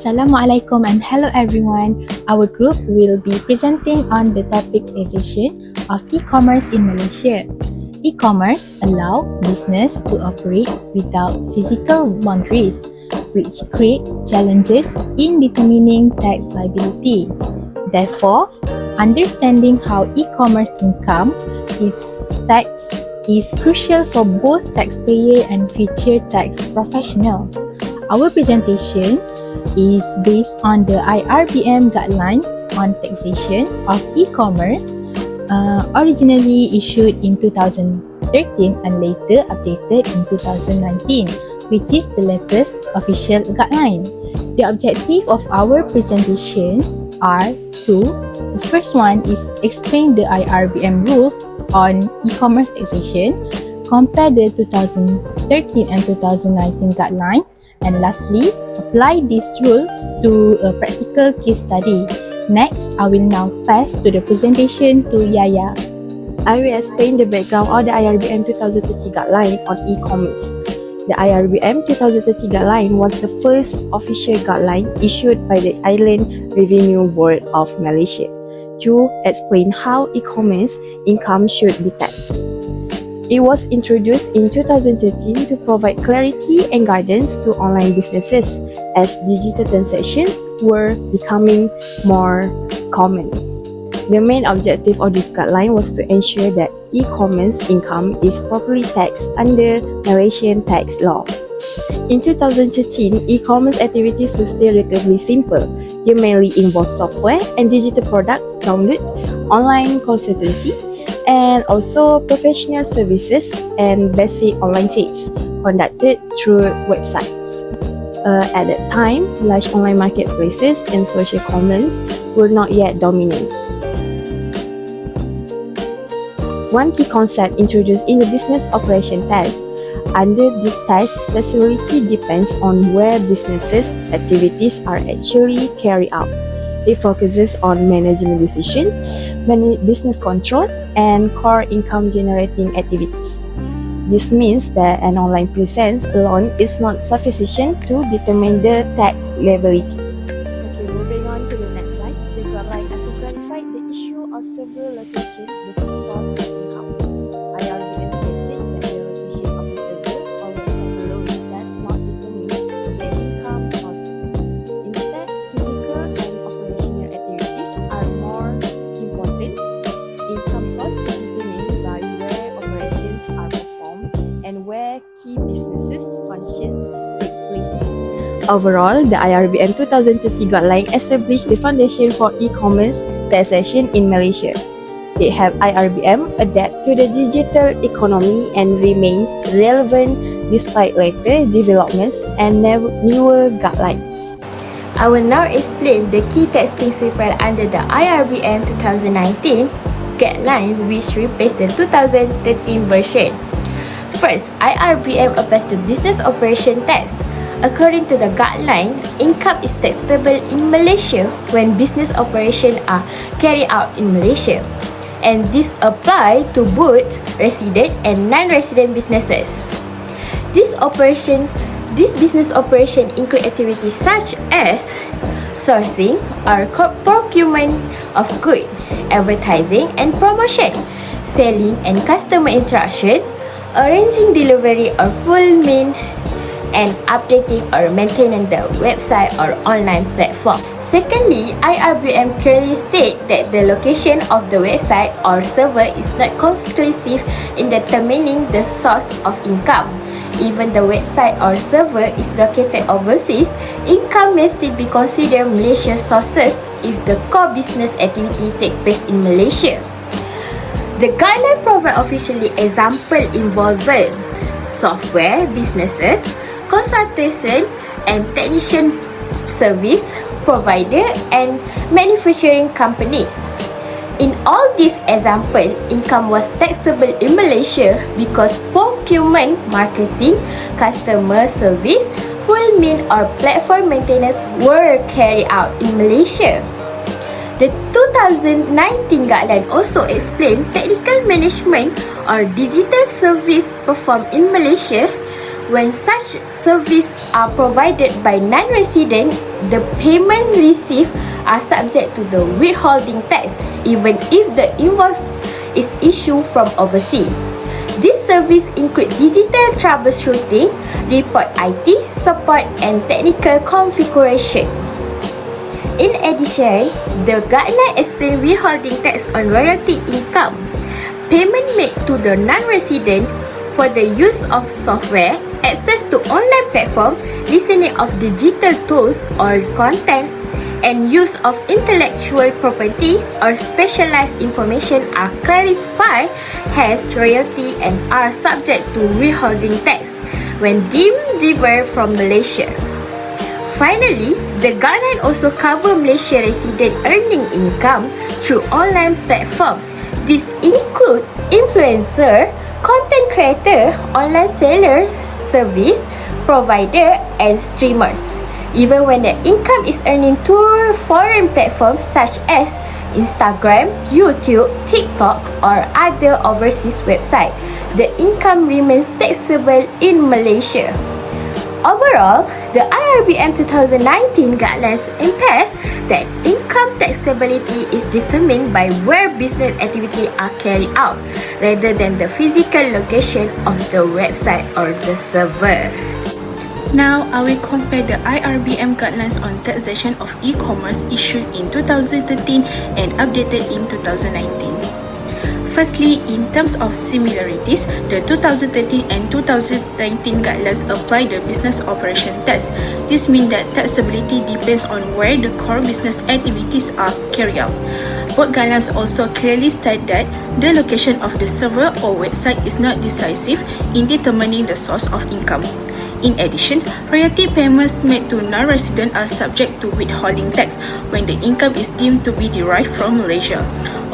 Assalamualaikum and hello everyone. Our group will be presenting on the topic taxation of e-commerce in Malaysia. E-commerce allow business to operate without physical boundaries, which creates challenges in determining tax liability. Therefore, understanding how e-commerce income is taxed is crucial for both taxpayer and future tax professionals. Our presentation is based on the IRBM guidelines on taxation of e-commerce, originally issued in 2013 and later updated in 2019, which is the latest official guideline. The objective of our presentation are two. The first one is explain the IRBM rules on e-commerce taxation, compare the 2013 and 2019 guidelines, and lastly, apply this rule to a practical case study. Next, I will now pass to the presentation to Yaya. I will explain the background of the IRBM 2030 guideline on e-commerce. The IRBM 2030 guideline was the first official guideline issued by the Island Revenue Board of Malaysia to explain how e-commerce income should be taxed. It was introduced in 2013 to provide clarity and guidance to online businesses as digital transactions were becoming more common. The main objective of this guideline was to ensure that e-commerce income is properly taxed under Malaysian tax law. In 2013, e-commerce activities were still relatively simple. They mainly involve software and digital products, downloads, online consultancy, and also professional services and basic online sales conducted through websites. At that time, large online marketplaces and social commerce were not yet dominant. One key concept introduced in the business operation test. Under this test, flexibility depends on where businesses' activities are actually carried out. It focuses on management decisions, business control, and core income generating activities. This means that an online presence alone is not sufficient to determine the tax liability. Okay, moving on to the next slide. The guideline also clarified the issue of several location versus source of income. IRBM stated that the location of a server or website alone does not determine the income source. Instead, physical and operational activities are more important. Income source is determined by where operations are performed and where key businesses functions take place. Overall, the IRBM 2030 guideline established the foundation for e-commerce taxation in Malaysia. It helped IRBM adapt to the digital economy and remains relevant despite later developments and newer guidelines. I will now explain the key tax principle under the IRBM 2019 guideline which replaced the 2013 version. First, IRBM applies the business operation tax. According to the guideline, income is taxable in Malaysia when business operations are carried out in Malaysia. And this applies to both resident and non-resident businesses. This business operation include activities such as sourcing or procurement of goods, advertising and promotion, selling and customer interaction, arranging delivery or fulfillment, and updating or maintaining the website or online platform. Secondly, IRBM clearly states that the location of the website or server is not conclusive in determining the source of income. Even the website or server is located overseas, income may still be considered Malaysian sources if the core business activity takes place in Malaysia. The guideline provide officially example involving software businesses, consultation and technician service provider and manufacturing companies. In all these examples, income was taxable in Malaysia because procurement, marketing, customer service, fulfillment or platform maintenance were carried out in Malaysia. The 2019 guideline also explained technical management or digital service performed in Malaysia When such services are provided by non-resident, the payment received are subject to the withholding tax even if the invoice is issued from overseas. This service include digital troubleshooting, report IT support and technical configuration. In addition, the guideline explain withholding tax on royalty income. Payment made to the non-resident for the use of software, access to online platform, listening of digital tools or content, and use of intellectual property or specialized information are classified as royalty and are subject to withholding tax when deemed derived from Malaysia. Finally, the guideline also cover Malaysia resident earning income through online platform. This include influencer, content creator, online seller, service provider, and streamers. Even when the income is earning through foreign platforms such as Instagram, YouTube, TikTok, or other overseas websites, the income remains taxable in Malaysia. Overall, the IRBM 2019 guidelines emphasize that income taxability is determined by where business activities are carried out, rather than the physical location of the website or the server. Now, I will compare the IRBM guidelines on taxation of e-commerce issued in 2013 and updated in 2019. Firstly, in terms of similarities, the 2013 and 2019 guidelines apply the business operation tax. This means that taxability depends on where the core business activities are carried out. Both guidelines also clearly state that the location of the server or website is not decisive in determining the source of income. In addition, royalty payments made to non-residents are subject to withholding tax when the income is deemed to be derived from Malaysia.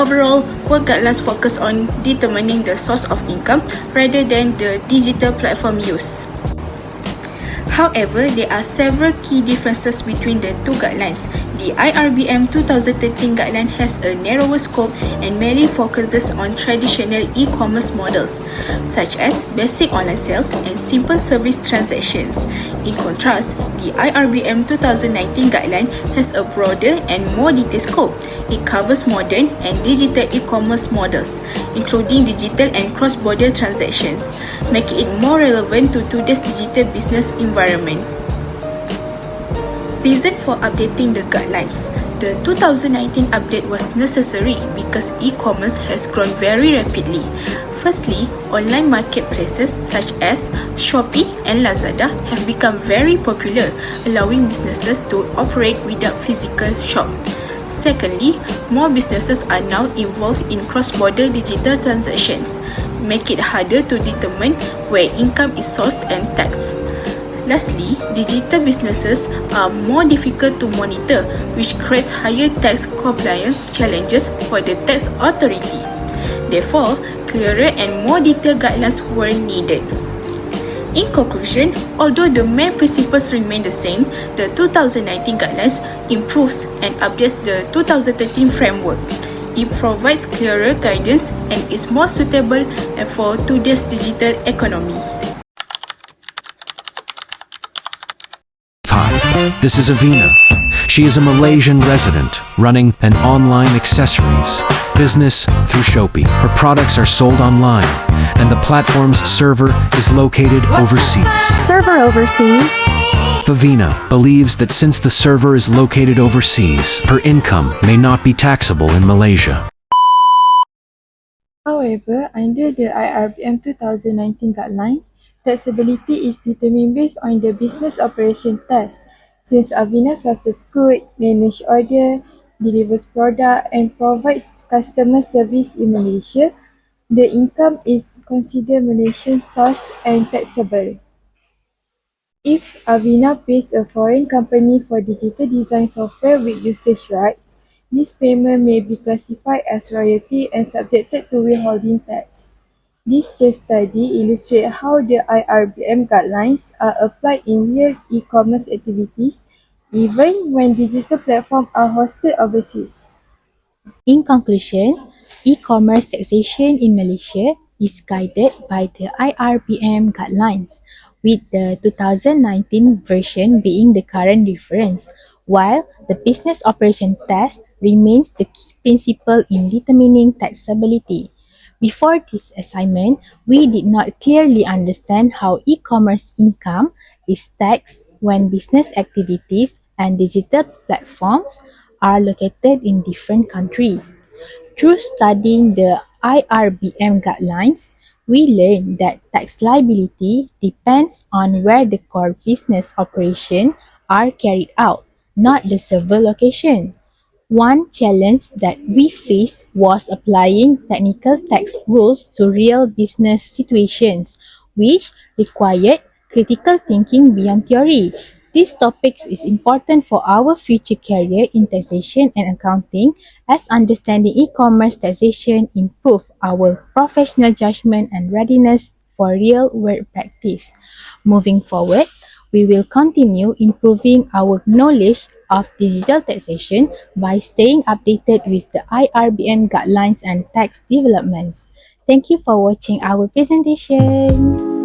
Overall, both guidelines focus on determining the source of income rather than the digital platform used. However, there are several key differences between the two guidelines. The IRBM 2013 guideline has a narrower scope and mainly focuses on traditional e-commerce models, such as basic online sales and simple service transactions. In contrast, the IRBM 2019 guideline has a broader and more detailed scope. It covers modern and digital e-commerce models, including digital and cross-border transactions, making it more relevant to today's digital business environment. Reason for updating the guidelines. The 2019 update was necessary because e-commerce has grown very rapidly. Firstly, online marketplaces such as Shopee and Lazada have become very popular, allowing businesses to operate without physical shop. Secondly, more businesses are now involved in cross-border digital transactions, make it harder to determine where income is sourced and taxed. Lastly, digital businesses are more difficult to monitor, which creates higher tax compliance challenges for the tax authority. Therefore, clearer and more detailed guidelines were needed. In conclusion, although the main principles remain the same, the 2019 guidelines improves and updates the 2013 framework. It provides clearer guidance and is more suitable for today's digital economy. Hi, this is Avina. She is a Malaysian resident running an online accessories business through Shopee. Her products are sold online and the platform's server is located overseas. Server overseas. Favina believes that since the server is located overseas, her income may not be taxable in Malaysia. However, under the IRBM 2019 guidelines, taxability is determined based on the business operation tax. Since Avina sources goods, manages order, delivers product, and provides customer service in Malaysia, the income is considered Malaysian source and taxable. If Avina pays a foreign company for digital design software with usage rights, this payment may be classified as royalty and subjected to withholding tax. This case study illustrates how the IRBM guidelines are applied in real e-commerce activities, even when digital platforms are hosted overseas. In conclusion, e-commerce taxation in Malaysia is guided by the IRBM guidelines, with the 2019 version being the current reference, while the business operation test remains the key principle in determining taxability. Before this assignment, we did not clearly understand how e-commerce income is taxed when business activities and digital platforms are located in different countries. Through studying the IRBM guidelines, we learned that tax liability depends on where the core business operations are carried out, not the server location. One challenge that we faced was applying technical tax rules to real business situations, which required critical thinking beyond theory. This topic is important for our future career in taxation and accounting, as understanding e-commerce taxation improve our professional judgment and readiness for real-world practice. Moving forward, we will continue improving our knowledge of digital taxation by staying updated with the IRBM guidelines and tax developments. Thank you for watching our presentation.